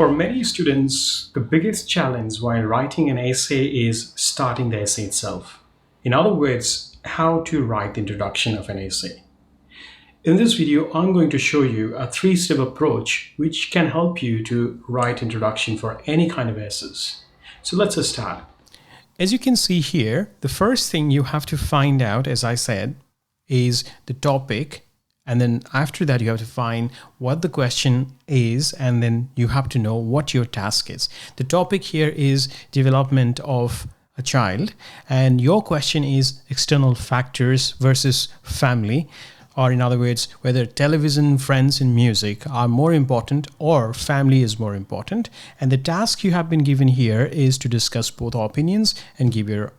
For many students, the biggest challenge while writing an essay is starting the essay itself. In other words, how to write the introduction of an essay. In this video, I'm going to show you a three-step approach which can help you to write introduction for any kind of essays. So let's start. As you can see here, the first thing you have to find out, as I said, is the topic. And then after that, you have to find what the question is, and then you have to know what your task is. The topic here is development of a child, and your question is external factors versus family, or in other words, whether television, friends, and music are more important or family is more important. And the task you have been given here is to discuss both opinions and give your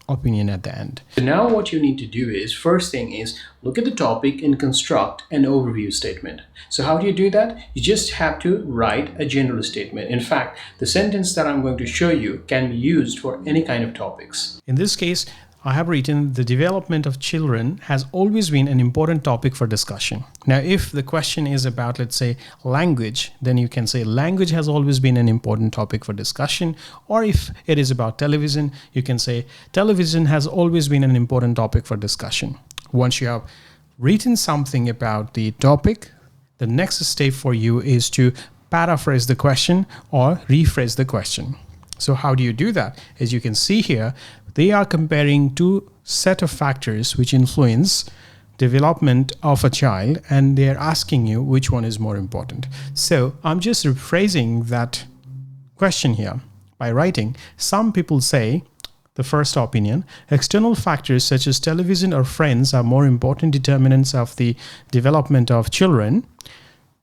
opinion at the end. So now what you need to do is, first thing is look at the topic and construct an overview statement. So how do you do that? You just have to write a general statement. In fact, the sentence that I'm going to show you can be used for any kind of topics. In this case, I have written the development of children has always been an important topic for discussion. Now, if the question is about, let's say, language, then you can say language has always been an important topic for discussion. Or if it is about television, you can say television has always been an important topic for discussion. Once you have written something about the topic, the next step for you is to paraphrase the question or rephrase the question. So how do you do that? As you can see here, they are comparing two set of factors which influence development of a child, and they're asking you which one is more important. So I'm just rephrasing that question here by writing, some people say, the first opinion, external factors such as television or friends are more important determinants of the development of children.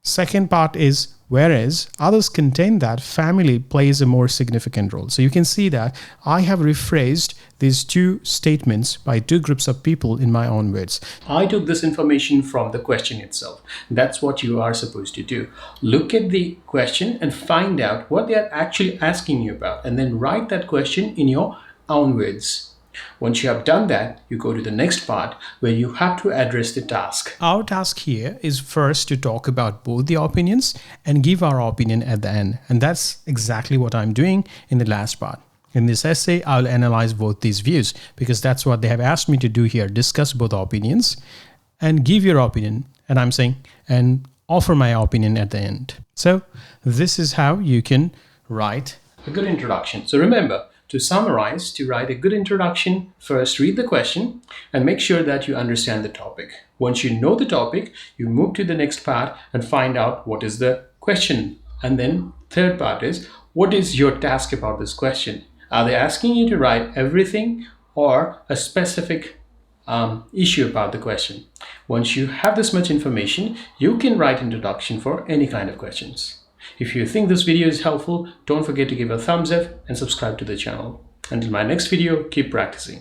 Second part is, whereas others contend that family plays a more significant role. So you can see that I have rephrased these two statements by two groups of people in my own words. I took this information from the question itself. That's what you are supposed to do. Look at the question and find out what they are actually asking you about, and then write that question in your own words. Once you have done that, you go to the next part where you have to address the task. Our task here is first to talk about both the opinions and give our opinion at the end. And that's exactly what I'm doing in the last part. In this essay, I'll analyze both these views because that's what they have asked me to do here. Discuss both opinions and give your opinion. And I'm saying, and offer my opinion at the end. So this is how you can write a good introduction. So remember, to summarize, to write a good introduction, first read the question and make sure that you understand the topic. Once you know the topic, you move to the next part and find out what is the question. And then third part is, what is your task about this question? Are they asking you to write everything or a specific issue about the question? Once you have this much information, you can write introduction for any kind of questions. If you think this video is helpful, don't forget to give a thumbs up and subscribe to the channel. Until my next video, keep practicing.